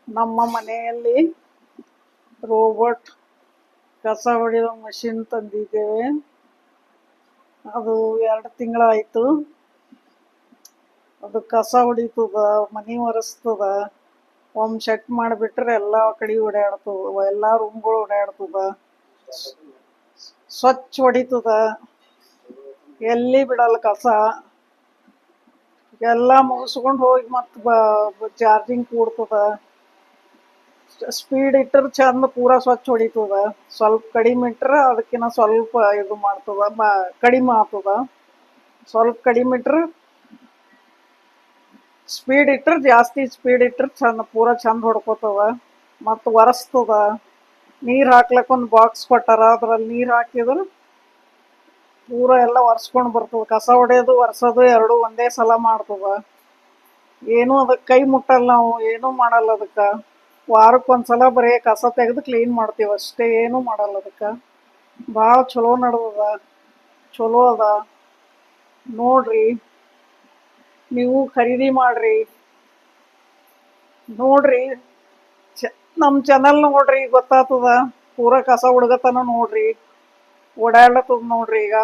ನಮ್ಮ ಮನೆಯಲ್ಲಿ ರೋಬೋಟ್ ಕಸ ಹೊಡೆಯೋ ಮಷಿನ್ ತಂದಿದ್ದೇವೆ. ಅದು 2 ತಿಂಗಳಾಯ್ತು. ಅದು ಕಸ ಹೊಡಿತದ, ಮನೆ ಒರೆಸ್ತದ. ಸೆಟ್ ಮಾಡಿಬಿಟ್ರೆ ಎಲ್ಲ ಕಡೆ ಓಡಾಡ್ತದ, ಎಲ್ಲ ರೂಮ್ಗಳು ಓಡಾಡ್ತದ, ಸ್ವಚ್ಛ ಹೊಡಿತದ, ಎಲ್ಲಿ ಬಿಡಲ್ಲ ಕಸ. ಎಲ್ಲ ಮುಗಿಸ್ಕೊಂಡು ಹೋಗಿ ಮತ್ತೆ ಚಾರ್ಜಿಂಗ್ ಕೂಡ್ತದ. ಸ್ಪೀಡ್ ಇಟ್ಟರೆ ಚಂದ ಪೂರಾ ಸ್ವಚ್ಛ ಹೊಡಿತದ. ಸ್ವಲ್ಪ ಕಡಿಮೆ ಇಟ್ರೆ ಅದಕ್ಕಿಂತ ಸ್ವಲ್ಪ ಇದು ಮಾಡ್ತದ, ಕಡಿಮೆ ಆಗ್ತದ. ಸ್ವಲ್ಪ ಕಡಿಮೆ ಇಟ್ರೆ ಸ್ಪೀಡ್ ಇಟ್ರೆ ಜಾಸ್ತಿ ಸ್ಪೀಡ್ ಇಟ್ರೆ ಚಂದ ಪೂರಾ ಚಂದ ಹೊಡ್ಕೋತದ. ಮತ್ತು ಒರೆಸ್ತದ. ನೀರು ಹಾಕ್ಲಕ್ಕ ಒಂದು ಬಾಕ್ಸ್ ಕೊಟ್ಟಾರ, ಅದ್ರಲ್ಲಿ ನೀರು ಹಾಕಿದ್ರೆ ಪೂರಾ ಎಲ್ಲ ಒರೆಸ್ಕೊಂಡು ಬರ್ತದ. ಕಸ ಹೊಡೆಯೋದು ಒರೆಸೋದು ಎರಡೂ ಒಂದೇ ಸಲ ಮಾಡ್ತದ. ಏನೂ ಅದಕ್ಕೆ ಕೈ ಮುಟ್ಟಲ್ಲ, ನಾವು ಏನೂ ಮಾಡಲ್ಲ ಅದಕ್ಕೆ. ವಾರಕ್ಕೊಂದ್ಸಲ ಬರೀ ಕಸ ತೆಗೆದು ಕ್ಲೀನ್ ಮಾಡ್ತೀವಿ ಅಷ್ಟೇ, ಏನೂ ಮಾಡಲ್ಲ ಅದಕ್ಕೆ. ಭಾಳ ಚಲೋ ನಡೆದದ, ಚಲೋ ಅದ. ನೋಡ್ರಿ, ನೀವು ಖರೀದಿ ಮಾಡ್ರಿ. ನೋಡ್ರಿ, ನಮ್ಮ ಚಾನಲ್ ನೋಡ್ರಿ, ಗೊತ್ತಾಗ್ತದ. ಪೂರಾ ಕಸ ಹುಡುಗತನ ನೋಡ್ರಿ, ಓಡಾಡ್ಲತ್ತದ ನೋಡ್ರಿ. ಈಗ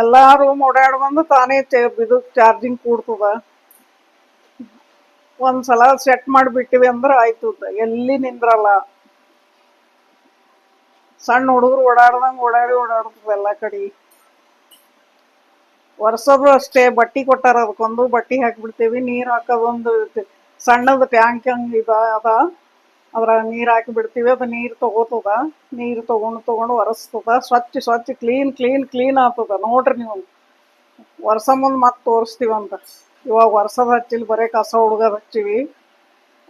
ಎಲ್ಲಾ ರೂಮ್ ಓಡಾಡ್ ಬಂದು ತಾನೇ ಇದು ಚಾರ್ಜಿಂಗ್ ಕೂಡ್ತದ. ಒಂದ್ಸಲ ಸೆಟ್ ಮಾಡಿಬಿಟ್ಟಿವಿ ಅಂದ್ರೆ ಆಯ್ತು, ಎಲ್ಲಿ ನಿಂದ್ರಲ್ಲ. ಸಣ್ಣ ಹುಡುಗರು ಓಡಾಡ್ದಂಗೆ ಓಡಾಡ್ತದ ಎಲ್ಲ ಕಡೆ. ಒರೆಸೋದು ಅಷ್ಟೇ, ಬಟ್ಟಿ ಕೊಟ್ಟಾರ, ಅದಕ್ಕೊಂದು ಬಟ್ಟಿ ಹಾಕಿಬಿಡ್ತೀವಿ. ನೀರು ಹಾಕೋದೊಂದು ಸಣ್ಣದು ಟ್ಯಾಂಕ್ ಹಂಗೆ ಅದ, ಅದ್ರಾಗ ನೀರು ಹಾಕಿ ಬಿಡ್ತೀವಿ. ಅದು ನೀರು ತಗೋತದ. ನೀರು ತಗೊಂಡು ಒರೆಸ್ತದ. ಸ್ವಚ್ಛ ಕ್ಲೀನ್ ಆಗ್ತದ. ನೋಡ್ರಿ ನೀವು, ವರ್ಷ ಮುಂದೆ ಮತ್ತೆ ತೋರಿಸ್ತೀವಂತ. ಇವಾಗ ವರ್ಷದ ಹಚ್ಚಿಲ್, ಬರೀ ಕಸ ಹುಡುಗದ ಹಚ್ಚಿವಿ.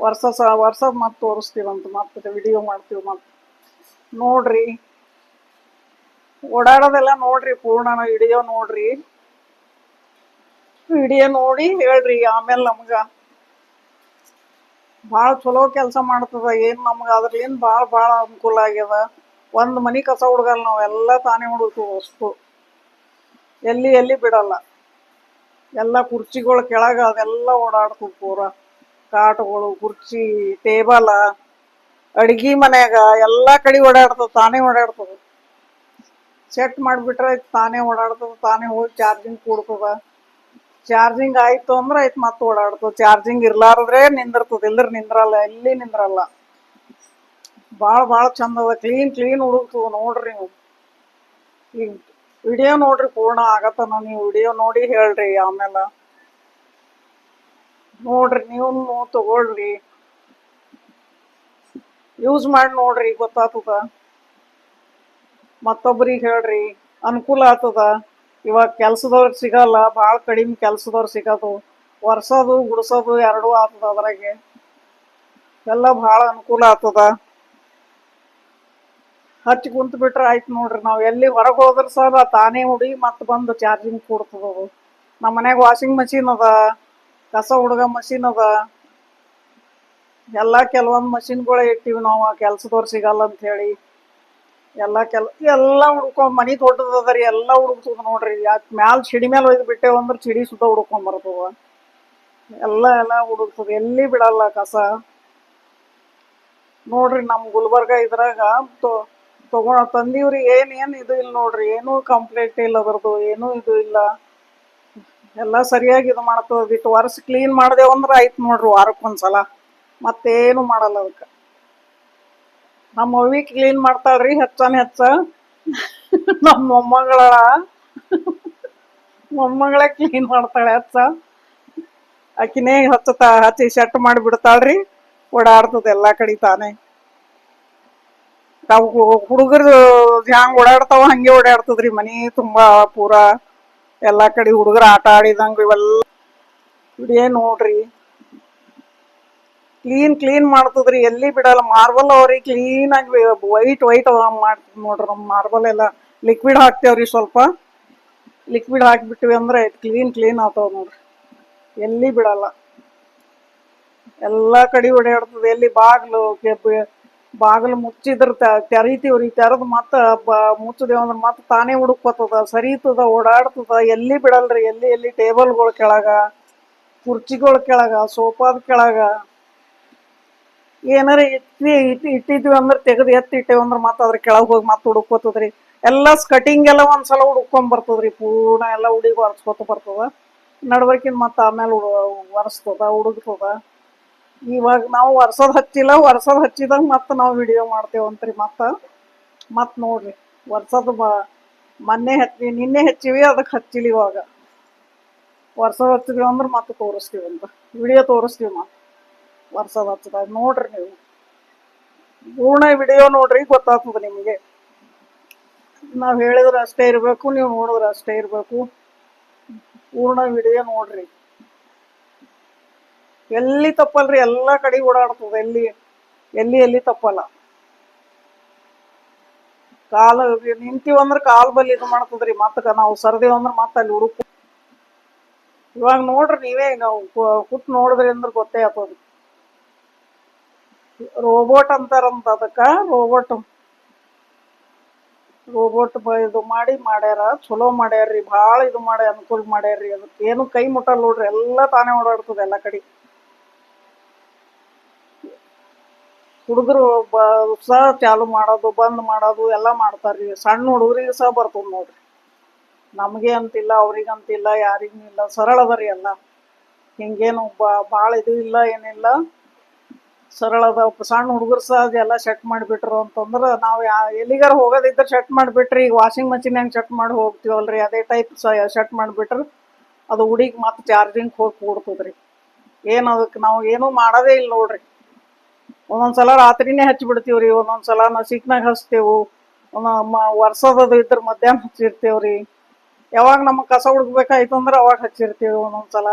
ವರ್ಷದ ಮತ್ತೆ ತೋರಿಸ್ತೀವಂತ, ಮತ್ತೆ ವಿಡಿಯೋ ಮಾಡ್ತೀವಿ. ಮತ್ತೆ ನೋಡ್ರಿ, ಓಡಾಡೋದೆಲ್ಲ ನೋಡ್ರಿ, ಪೂರ್ಣ ವಿಡಿಯೋ ನೋಡ್ರಿ. ವಿಡಿಯೋ ನೋಡಿ ಹೇಳ್ರಿ ಆಮೇಲೆ. ನಮ್ಗ ಭಾಳ ಚಲೋ ಕೆಲಸ ಮಾಡ್ತದ. ಏನು ನಮ್ಗೆ ಅದ್ರಲಿಂದ ಭಾಳ ಅನುಕೂಲ ಆಗ್ಯದ. ಒಂದು ಮನೆ ಕಸ ಹುಡುಗಲ್ಲ ನಾವು, ಎಲ್ಲ ತಾನೇ ಹುಡುಗ್ತೀವಿ ಅಷ್ಟು. ಎಲ್ಲಿ ಬಿಡಲ್ಲ. ಎಲ್ಲ ಕುರ್ಚಿಗಳು ಕೆಳಗೆ ಅದೆಲ್ಲ ಓಡಾಡ್ತದ ಪೂರ. ಕಾಟುಗಳು, ಕುರ್ಚಿ, ಟೇಬಲ, ಅಡ್ಗಿ ಮನ್ಯಾಗ ಎಲ್ಲ ಕಡೆ ಓಡಾಡ್ತದ, ತಾನೇ ಓಡಾಡ್ತದ. ಸೆಟ್ ಮಾಡಿಬಿಟ್ರೆ ತಾನೇ ಓಡಾಡ್ತದ, ತಾನೇ ಹೋಗಿ ಚಾರ್ಜಿಂಗ್ ಕೂಡ್ತದ. ಚಾರ್ಜಿಂಗ್ ಆಯ್ತು ಅಂದ್ರೆ ಆಯ್ತು, ಮತ್ತೆ ಓಡಾಡ್ತದ. ಚಾರ್ಜಿಂಗ್ ಇರ್ಲಾರ್ದ್ರೆ ನಿಂದಿರ್ತದ, ಇಲ್ದ್ರ ನಿಂದ್ರಲ್ಲ, ಎಲ್ಲಿ ನಿಂದ್ರಲ್ಲ. ಭಾಳ ಚಂದ ಅದ. ಕ್ಲೀನ್ ಹುಡುಗ್ತದ. ನೋಡ್ರಿ ನೀವು, ಈಗ ವಿಡಿಯೋ ನೋಡ್ರಿ, ಪೂರ್ಣ ಆಗತ್ತನ. ನೀವು ವಿಡಿಯೋ ನೋಡಿ ಹೇಳ್ರಿ ಆಮೇಲೆ. ನೋಡ್ರಿ, ನೀವು ತಗೊಳ್ರಿ, ಯೂಸ್ ಮಾಡಿ ನೋಡ್ರಿ, ಗೊತ್ತಾಗ್ತದ. ಮತ್ತೊಬ್ರಿಗೆ ಹೇಳ್ರಿ, ಅನುಕೂಲ ಆಗ್ತದ. ಇವಾಗ ಕೆಲ್ಸದವ್ರು ಸಿಗಲ್ಲ, ಭಾಳ ಕಡಿಮೆ ಕೆಲ್ಸದವ್ರು ಸಿಗೋದು. ಒರೆಸೋದು ಗುಡಿಸೋದು ಎರಡೂ ಆಗ್ತದ ಅದ್ರಾಗೆ. ಎಲ್ಲ ಭಾಳ ಅನುಕೂಲ ಆಗ್ತದ. ಹಚ್ಚಿ ಕುಂತು ಬಿಟ್ರೆ ಆಯ್ತು ನೋಡ್ರಿ. ನಾವು ಎಲ್ಲಿ ಹೊರಗೆ ಹೋದ್ರೆ ಸಹ ತಾನೇ ಹುಡಿ ಮತ್ತೆ ಬಂದು ಚಾರ್ಜಿಂಗ್ ಕೂಡ್ತದ. ಅದು ನಮ್ಮ ಮನ್ಯಾಗ ವಾಷಿಂಗ್ ಮಷೀನ್ ಅದ, ಕಸ ಹುಡುಗ ಮಷೀನ್ ಅದ. ಎಲ್ಲ ಕೆಲವೊಂದು ಮಷೀನ್ಗಳೇ ಇಟ್ಟಿವಿ ನಾವು, ಕೆಲ್ಸದವ್ರು ಸಿಗಲ್ಲ ಅಂತ ಹೇಳಿ. ಎಲ್ಲ ಹುಡ್ಕೊಂಡ್, ಮನಿ ದೊಡ್ಡದದ್ರಿ, ಎಲ್ಲ ಹುಡುಕ್ತದ ನೋಡ್ರಿ. ಯಾಕೆ ಮ್ಯಾಲ ಚಿಡಿ ಮೇಲೆ ಒಯ್ದು ಬಿಟ್ಟೇವು ಅಂದ್ರೆ ಚಿಡಿ ಸುತ್ತ ಹುಡ್ಕೊಂಡ್ ಬರ್ತದ. ಎಲ್ಲ ಹುಡುಕ್ತದ, ಎಲ್ಲಿ ಬಿಡಲ್ಲ ಕಸ. ನೋಡ್ರಿ, ನಮ್ಮ ಗುಲ್ಬರ್ಗ ಇದ್ರಾಗ ತಂದೀವ್ರಿ. ಏನ್ ಇದು ಇಲ್ಲ ನೋಡ್ರಿ, ಏನೂ ಕಂಪ್ಲೇಂಟ್ ಇಲ್ಲ ಅದ್ರದ್ದು, ಏನೂ ಇದು ಇಲ್ಲ. ಎಲ್ಲ ಸರಿಯಾಗಿ ಇದು ಮಾಡ್ತದ. ಇಟ್ಟು ವರ್ಷ ಕ್ಲೀನ್ ಮಾಡ್ದೇವು ಅಂದ್ರೆ ಆಯ್ತು ನೋಡ್ರಿ, ವಾರಕ್ಕೊಂದ್ಸಲ. ಮತ್ತೇನು ಮಾಡಲ್ಲ ಅದಕ್ಕೆ. ನಮ್ಮ ಅವ್ವಿ ಕ್ಲೀನ್ ಮಾಡ್ತಾಳ್ರಿ, ಹೆಚ್ಚ ನಮ್ಮ ಮೊಮ್ಮಗಳೇ ಕ್ಲೀನ್ ಮಾಡ್ತಾಳೆ ಹೆಚ್ಚ. ಆಕಿನೇ ಹಚ್ಚಿ ಸೆಟ್ ಮಾಡಿ ಬಿಡ್ತಾಳ್ರಿ, ಓಡಾಡ್ತದ ಎಲ್ಲ ಕಡೆ ತಾನೇ. ತಾವು ಹುಡುಗರು ಹ್ಯಾಂಗ ಓಡಾಡ್ತಾವ ಹಂಗೆ ಓಡಾಡ್ತದ್ರಿ ಮನಿ ತುಂಬಾ ಪೂರಾ. ಎಲ್ಲಾ ಕಡೆ ಹುಡುಗರು ಆಟ ಆಡಿದಂಗ ಇವೆಲ್ಲ ವಿಡಿಯೋ ನೋಡ್ರಿ. ಕ್ಲೀನ್ ಮಾಡ್ತದ್ರಿ, ಎಲ್ಲಿ ಬಿಡಲ್ಲ. ಮಾರ್ಬಲ್ ಅವ್ರಿ ಕ್ಲೀನ್ ಆಗಿ ವೈಟ್ ಮಾಡ್ತದ ನೋಡ್ರಿ. ನಮ್ಮ ಮಾರ್ಬಲ್ ಎಲ್ಲ ಲಿಕ್ವಿಡ್ ಹಾಕ್ತೇವ್ರಿ, ಸ್ವಲ್ಪ ಲಿಕ್ವಿಡ್ ಹಾಕಿಬಿಟ್ಟಿವಿ ಅಂದ್ರೆ ಕ್ಲೀನ್ ಆಗ್ತಾವ ನೋಡ್ರಿ. ಎಲ್ಲಿ ಬಿಡಲ್ಲ, ಎಲ್ಲಾ ಕಡೆ ಓಡಾಡ್ತದ. ಎಲ್ಲಿ ಬಾಗಿಲು ಮುಚ್ಚಿದ್ರ ತೆರಿತೀವ್ರಿ, ತೆರೆದು ಮತ್ತ ಮುಚ್ಚದೇವ್ ಅಂದ್ರೆ ಮತ್ತೆ ತಾನೇ ಹುಡುಕ್ಕೋತದ, ಸರಿತದ, ಓಡಾಡ್ತದ. ಎಲ್ಲಿ ಬಿಡಲ್ರಿ. ಎಲ್ಲಿ ಟೇಬಲ್ಗಳ ಕೆಳಗ, ಕುರ್ಚಿಗಳ ಕೆಳಗ, ಸೋಫಾದ ಕೆಳಗ ಏನಾರ ಇಟ್ಟಿದ್ವಿ ಅಂದ್ರೆ ತೆಗೆದು ಎತ್ತಿಟ್ಟೇವ್ ಅಂದ್ರೆ ಮತ್ತೆ ಅದ್ರ ಕೆಳಗೆ ಹೋಗಿ ಮತ್ತೆ ಹುಡುಕೋತದ್ರಿ. ಎಲ್ಲ ಕಟಿಂಗ್ ಎಲ್ಲ ಒಂದ್ಸಲ ಹುಡ್ಕೊಂಡ್ ಬರ್ತದ್ರಿ, ಪೂರ್ಣ ಎಲ್ಲ ಹುಡುಗಿ ಒರೆಸ್ಕೊತ ಬರ್ತದ. ನಡ್ಬರ್ಕಿನ್ ಮತ್ತೆ ಆಮೇಲೆ ಒರೆಸ್ತದ ಹುಡುಗ್ತದ. ಇವಾಗ ನಾವು ಒರ್ಸೋದ್ ಹಚ್ಚಿಲ್ಲ, ಒರ್ಸೋದ್ ಹಚ್ಚಿದಾಗ ಮತ್ತೆ ನಾವು ವಿಡಿಯೋ ಮಾಡ್ತೇವಂತ್ರಿ. ಮತ್ ನೋಡ್ರಿ ಒರ್ಸೋದು ಮೊನ್ನೆ ನಿನ್ನೆ ಹಚ್ಚಿವಿ, ಅದಕ್ಕೆ ಹಚ್ಚಿಲ್ಲ. ಇವಾಗ ವರ್ಷದ ಹಚ್ಚಿದೀವಿ ಅಂದ್ರೆ ಮತ್ತೆ ತೋರಿಸ್ತೀವಿ ಅಂತ ವಿಡಿಯೋ ತೋರಿಸ್ತೀವಿ. ಮತ್ತೆ ವರ್ಷದ ಹಚ್ಚದಾಗ ನೋಡ್ರಿ, ನೀವು ಪೂರ್ಣ ವಿಡಿಯೋ ನೋಡ್ರಿ, ಗೊತ್ತಾಗ್ತದ ನಿಮಗೆ. ನಾವ್ ಹೇಳಿದ್ರೆ ಅಷ್ಟೇ ಇರ್ಬೇಕು, ನೀವು ನೋಡಿದ್ರೆ ಅಷ್ಟೇ ಇರ್ಬೇಕು. ಪೂರ್ಣ ವಿಡಿಯೋ ನೋಡ್ರಿ. ಎಲ್ಲಿ ತಪ್ಪಲ್ರಿ, ಎಲ್ಲಾ ಕಡೆ ಓಡಾಡ್ತದ. ಎಲ್ಲಿ ತಪ್ಪಲ್ಲ. ಕಾಲ ನಿಂತೀವಂದ್ರ ಕಾಲ್ ಬಲ್ಲಿ ಇದು ಮಾಡ್ತದ್ರಿ. ಮತ್ತ ನಾವು ಸರ್ದೇವ್ ಅಂದ್ರ ಮತ್ತೆ ಅಲ್ಲಿ ಹುಡುಕು. ಇವಾಗ ನೋಡ್ರಿ ನೀವೇ, ನಾವು ಕೂತ್ ನೋಡಿದ್ರಿ ಅಂದ್ರೆ ಗೊತ್ತೇ ಆಗ್ತದ. ರೋಬೋಟ್ ಅಂತಾರಂತ ಅದಕ್ಕ. ರೋಬೋಟ್ ಇದು ಮಾಡ್ಯಾರ, ಚಲೋ ಮಾಡ್ಯಾರ್ರಿ. ಭಾಳ ಇದು ಮಾಡಿ ಅನುಕೂಲ ಮಾಡ್ಯಾರ್ರಿ. ಅದಕ್ಕೆ ಏನು ಕೈ ಮುಟ್ಟಲ್ ನೋಡ್ರಿ, ಎಲ್ಲ ತಾನೇ ಓಡಾಡ್ತದೆ ಎಲ್ಲ ಕಡೆ. ಹುಡುಗರು ಸಹ ಚಾಲು ಮಾಡೋದು ಬಂದ್ ಮಾಡೋದು ಎಲ್ಲ ಮಾಡ್ತಾರ್ರಿ. ಸಣ್ಣ ಹುಡುಗರಿಗೆ ಸಹ ಬರ್ತದ ನೋಡ್ರಿ. ನಮಗೆ ಅಂತಿಲ್ಲ, ಅವ್ರಿಗಂತಿಲ್ಲ, ಯಾರಿಗೂ ಇಲ್ಲ. ಸರಳ ಅದರಿ ಎಲ್ಲ. ಹಿಂಗೇನು ಭಾಳ ಇದು ಇಲ್ಲ, ಏನಿಲ್ಲ, ಸರಳ ಅದ. ಸಣ್ಣ ಹುಡುಗರು ಸಹ ಎಲ್ಲ ಸೆಟ್ ಮಾಡಿಬಿಟ್ರು ಅಂತಂದ್ರೆ ನಾವು ಎಲ್ಲಿಗಾರ ಹೋಗೋದಿದ್ರೆ ಸೆಟ್ ಮಾಡಿಬಿಟ್ರಿ. ಈಗ ವಾಷಿಂಗ್ ಮಷಿನ್ ಹೆಂಗೆ ಸೆಟ್ ಮಾಡಿ ಹೋಗ್ತೀವಲ್ರಿ, ಅದೇ ಟೈಪ್ ಸೆಟ್ ಮಾಡಿಬಿಟ್ರೆ ಅದು ಹುಡುಗಿ ಮತ್ತೆ ಚಾರ್ಜಿಂಗ್ ಹೋಗಿ ಕೂಡ್ತದ್ರಿ. ಏನು ಅದಕ್ಕೆ ನಾವು ಏನೂ ಮಾಡೋದೇ ಇಲ್ಲ ನೋಡ್ರಿ. ಒಂದೊಂದ್ಸಲ ರಾತ್ರಿನೇ ಹಚ್ಚಿಬಿಡ್ತೀವ್ರಿ, ಒಂದೊಂದ್ಸಲ ನಸಿಕ್ನಾಗ ಹಚ್ತೇವು, ವರ್ಷದದು ಇದ್ರ ಮಧ್ಯಾಹ್ನ ಹಚ್ಚಿರ್ತೇವ್ರಿ. ಯಾವಾಗ ನಮಗೆ ಕಸ ಹುಡುಕ್ಬೇಕಾಯ್ತು ಅಂದ್ರೆ ಅವಾಗ ಹಚ್ಚಿರ್ತೀವಿ ಒಂದೊಂದ್ಸಲ.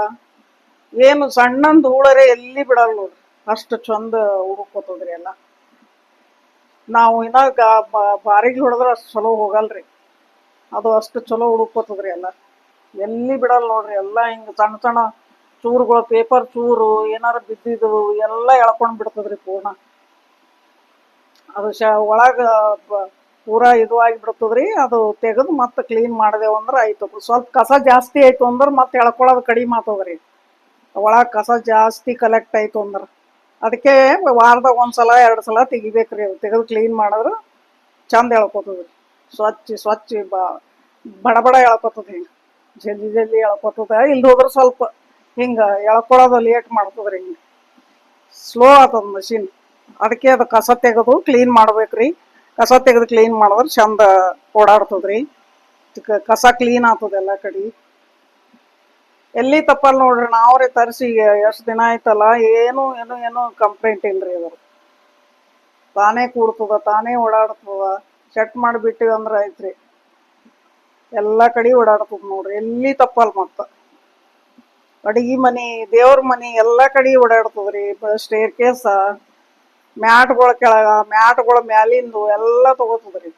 ಏನು ಸಣ್ಣಂದು ಧೂಳರೆ ಎಲ್ಲಿ ಬಿಡಲ್ಲ ನೋಡ್ರಿ, ಅಷ್ಟು ಚಂದ ಹುಡುಕೋತದ್ರಿ ಎಲ್ಲ. ನಾವು ಇನ್ನ ಬಾರಿಗೆ ಹೊಡೆದ್ರೆ ಅಷ್ಟು ಚಲೋ ಹೋಗಲ್ರಿ, ಅದು ಅಷ್ಟು ಚಲೋ ಹುಡುಕೋತದ್ರಿ ಎಲ್ಲ. ಎಲ್ಲಿ ಬಿಡಲ್ಲ ನೋಡ್ರಿ. ಎಲ್ಲ ಹಿಂಗೆ ಸಣ್ಣ ಸಣ್ಣ ಚೂರುಗಳು, ಪೇಪರ್ ಚೂರು ಏನಾರು ಬಿದ್ದಿದ್ದು ಎಲ್ಲ ಎಳ್ಕೊಂಡ್ ಬಿಡ್ತದ್ರಿ ಪೂರ್ಣ. ಅದು ಒಳಗ ಪೂರಾ ಇದು ಆಗಿಬಿಡ್ತದ್ರಿ. ಅದು ತೆಗೆದು ಮತ್ತೆ ಕ್ಲೀನ್ ಮಾಡಿದೆವು ಅಂದ್ರೆ ಆಯ್ತು. ಸ್ವಲ್ಪ ಕಸ ಜಾಸ್ತಿ ಆಯ್ತು ಅಂದ್ರೆ ಮತ್ತೆ ಎಳ್ಕೊಳ್ಳೋದು ಕಡಿಮೆ ಆಗ್ತದ್ರಿ. ಒಳಗೆ ಕಸ ಜಾಸ್ತಿ ಕಲೆಕ್ಟ್ ಆಯ್ತು ಅಂದ್ರೆ ಅದಕ್ಕೆ ವಾರದಾಗ ಒಂದ್ಸಲ 2 ಸಲ ತೆಗಿಬೇಕ್ರಿ. ಅದು ತೆಗೆದು ಕ್ಲೀನ್ ಮಾಡಿದ್ರೆ ಚಂದ ಎಳ್ಕೊತದ್ರಿ. ಸ್ವಚ್ಛ ಬಡ ಎಳ್ಕೊತದ. ಹಿಂಗೆ ಜಲ್ದಿ ಎಳ್ಕೊತದ. ಇಲ್ಲಿ ಹೋದ್ರೆ ಸ್ವಲ್ಪ ಹಿಂಗೆ ಎಳ್ಕೊಳ್ಳೋದು ಲೇಟ್ ಮಾಡ್ತದ್ರಿ. ಹಿಂಗೆ ಸ್ಲೋ ಆಗ್ತದ ಮಷಿನ್. ಅದಕ್ಕೆ ಅದು ಕಸ ತೆಗೆದು ಕ್ಲೀನ್ ಮಾಡ್ಬೇಕ್ರಿ. ಕಸ ತೆಗೆದು ಕ್ಲೀನ್ ಮಾಡಿದ್ರೆ ಚಂದ ಓಡಾಡ್ತದ್ರಿ. ಕಸ ಕ್ಲೀನ್ ಆಗ್ತದ ಎಲ್ಲ ಕಡೆ. ಎಲ್ಲಿ ತಪ್ಪಲ್ ನೋಡ್ರಿ. ನಾವ್ರಿ ತರಿಸಿ ಎಷ್ಟು ದಿನ ಆಯ್ತಲ್ಲ, ಏನು ಕಂಪ್ಲೇಂಟ್ ಇಲ್ರಿ. ಅದು ತಾನೇ ಕೂಡ್ತದ, ತಾನೇ ಓಡಾಡ್ತದ. ಸೆಟ್ ಮಾಡಿಬಿಟ್ಟಿವಿ ಅಂದ್ರೆ ಆಯ್ತ್ರಿ, ಎಲ್ಲ ಕಡೆ ಓಡಾಡ್ತದ ನೋಡ್ರಿ. ಎಲ್ಲಿ ತಪ್ಪಲ್. ಮತ್ತ ಅಡಿಗೆ ಮನಿ, ದೇವ್ರ ಮನಿ ಎಲ್ಲ ಕಡೆ ಓಡಾಡ್ತದ್ರಿ. ಸ್ಟೇರ್ ಕೇಸ, ಮ್ಯಾಟ್ಗಳ ಕೆಳಗ, ಮ್ಯಾಟ್ಗಳ ಮ್ಯಾಲಿಂದು ಎಲ್ಲ ತಗೋತದ್ರಿ.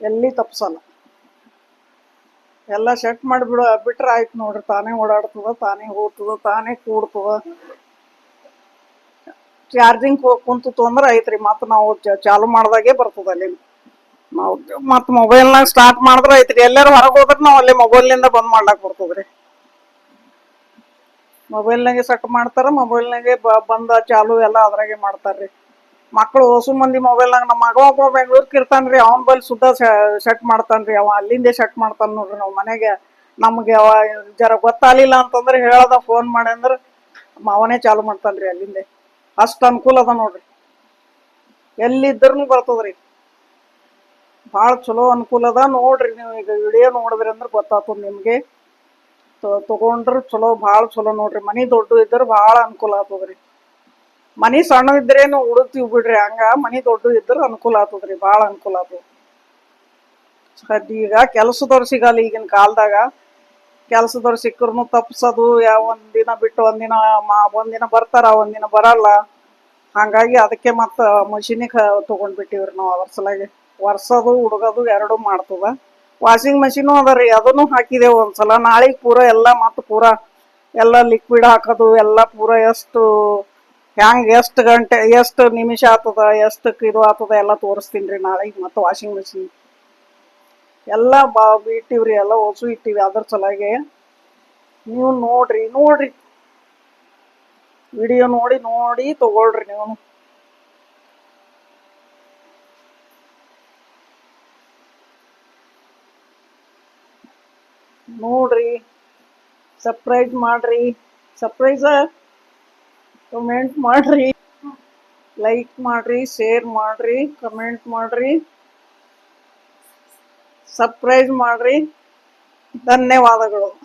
ಎಲ್ಲಿ ತಪ್ಸಲ್ಲ. ಎಲ್ಲ ಸೆಟ್ ಬಿಟ್ರೆ ಆಯ್ತು ನೋಡ್ರಿ. ತಾನೇ ಓಡಾಡ್ತದ, ತಾನೇ ಹೋಗ್ತದ, ತಾನೇ ಕೂಡ್ತದ. ಚಾರ್ಜಿಂಗ್ ಹೋಗಿ ಕುಂತು ಅಂದ್ರೆ ಐತ್ರಿ. ಮತ್ತೆ ನಾವು ಚಾಲು ಮಾಡ್ದಾಗೆ ಬರ್ತದ ಅಲ್ಲಿ. ನಾವು ಮತ್ತೆ ಮೊಬೈಲ್ನಾಗ ಸ್ಟಾರ್ಟ್ ಮಾಡಿದ್ರೆ ಐತ್ರಿ. ಎಲ್ಲಾರು ಹೊರಗೆ ಹೋದ್ರೆ ನಾವು ಅಲ್ಲಿ ಮೊಬೈಲ್ನಿಂದ ಬಂದ್ ಮಾಡ್ಲಾಕ್ ಬರ್ತದ್ರಿ. ಮೊಬೈಲ್ನಾಗೆ ಸೆಟ್ ಮಾಡ್ತಾರ, ಮೊಬೈಲ್ನಾಗೆ ಬಂದ ಚಾಲು ಎಲ್ಲ ಅದ್ರಾಗೆ ಮಾಡ್ತಾರ್ರಿ. ಮಕ್ಕಳು ಹೊಸ ಮಂದಿ ಮೊಬೈಲ್ನಾಗ, ನಮ್ಮ ಮಗ ಒಬ್ಬ ಬೆಂಗ್ಳೂರ್ಕ್ ಇರ್ತಾನ್ರಿ, ಅವನ್ ಬಲ್ ಸುದ್ದ ಸೆಟ್ ಮಾಡ್ತಾನ್ರಿ. ಅವ ಅಲ್ಲಿಂದೇ ಸೆಟ್ ಮಾಡ್ತಾನ ನೋಡ್ರಿ. ನಾವು ಮನೆಗೆ ನಮ್ಗೆ ಜರ ಗೊತ್ತಾಗ್ಲಿಲ್ಲ ಅಂತಂದ್ರೆ ಹೇಳದ, ಫೋನ್ ಮಾಡಿ ಅಂದ್ರೆ ಅವನೇ ಚಾಲು ಮಾಡ್ತಾನ್ರಿ ಅಲ್ಲಿಂದೆ. ಅಷ್ಟು ಅನುಕೂಲ ಅದ ನೋಡ್ರಿ. ಎಲ್ಲಿದ್ರೂ ಬರ್ತದ್ರಿ. ಭಾಳ ಚಲೋ ಅನುಕೂಲ ಅದ ನೋಡ್ರಿ. ನೀವು ಈಗ ವಿಡಿಯೋ ನೋಡಿದ್ರಿ ಅಂದ್ರೆ ಗೊತ್ತಾಗ್ತದ ನಿಮ್ಗೆ. ತಗೊಂಡ್ರೆ ಚಲೋ, ಭಾಳ ಚಲೋ ನೋಡ್ರಿ. ಮನಿ ದೊಡ್ಡ ಇದ್ರೆ ಭಾಳ ಅನುಕೂಲ ಆಗ್ತದ್ರಿ. ಮನಿ ಸಣ್ಣ ಇದ್ರೇನು ಹುಡುಕ್ತಿವ್ ಬಿಡ್ರಿ. ಹಂಗ ಮನಿ ದೊಡ್ಡ ಇದ್ರೆ ಅನುಕೂಲ ಆಗ್ತದ್ರಿ, ಭಾಳ ಅನುಕೂಲ ಆಗ್ತದ. ಈಗ ಕೆಲಸದವ್ರು ಸಿಗಲ್ಲ ಈಗಿನ ಕಾಲದಾಗ. ಕೆಲಸದವ್ರು ಸಿಕ್ಕರ್ನು ತಪ್ಸೋದು, ಒಂದಿನ ಬಿಟ್ಟು ಒಂದಿನ ಬರ್ತಾರ, ಒಂದಿನ ಬರಲ್ಲ. ಹಂಗಾಗಿ ಅದಕ್ಕೆ ಮತ್ತೆ ಮಷಿನಿಗೆ ತಗೊಂಡ್ಬಿಟ್ಟಿವ್ರಿ ನಾವು. ಅದ್ರ ಸಲಾಗಿ ಒರ್ಸೋದು ಹುಡುಗೋದು ಎರಡೂ ಮಾಡ್ತದ. ವಾಷಿಂಗ್ ಮಷಿನು ಅದ ರೀ, ಅದನ್ನು ಹಾಕಿದೆವು ಒಂದ್ಸಲ. ನಾಳೆಗೆ ಪೂರ ಎಲ್ಲ ಮತ್ತೆ ಪೂರ ಎಲ್ಲ ಲಿಕ್ವಿಡ್ ಹಾಕೋದು ಎಲ್ಲ ಪೂರ ಎಷ್ಟು ಗಂಟೆ, ಎಷ್ಟು ನಿಮಿಷ ಆಗ್ತದ, ಎಷ್ಟಕ್ಕೆ ಇದು ಆಗ್ತದ ಎಲ್ಲ ತೋರಿಸ್ತೀನಿ ರೀ ನಾಳೆಗೆ. ಮತ್ತೆ ವಾಷಿಂಗ್ ಮಷಿನ್ ಎಲ್ಲ ಇಟ್ಟಿವ್ರಿ, ಎಲ್ಲ ಹೊಸು ಇಟ್ಟಿವಿ. ಅದ್ರ ಸಲಾಗೆ ನೀವು ನೋಡ್ರಿ ವಿಡಿಯೋ ನೋಡಿ ತಗೊಳ್ರಿ ನೀವು. ನೋಡ್ರಿ, ಸರ್ಪ್ರೈಸ್ ಮಾಡ್ರಿ, ಸರ್ಪ್ರೈಸ ಕಮೆಂಟ್ ಮಾಡ್ರಿ, ಲೈಕ್ ಮಾಡ್ರಿ, ಶೇರ್ ಮಾಡ್ರಿ, ಕಮೆಂಟ್ ಮಾಡ್ರಿ, ಸರ್ಪ್ರೈಸ್ ಮಾಡ್ರಿ. ಧನ್ಯವಾದಗಳು.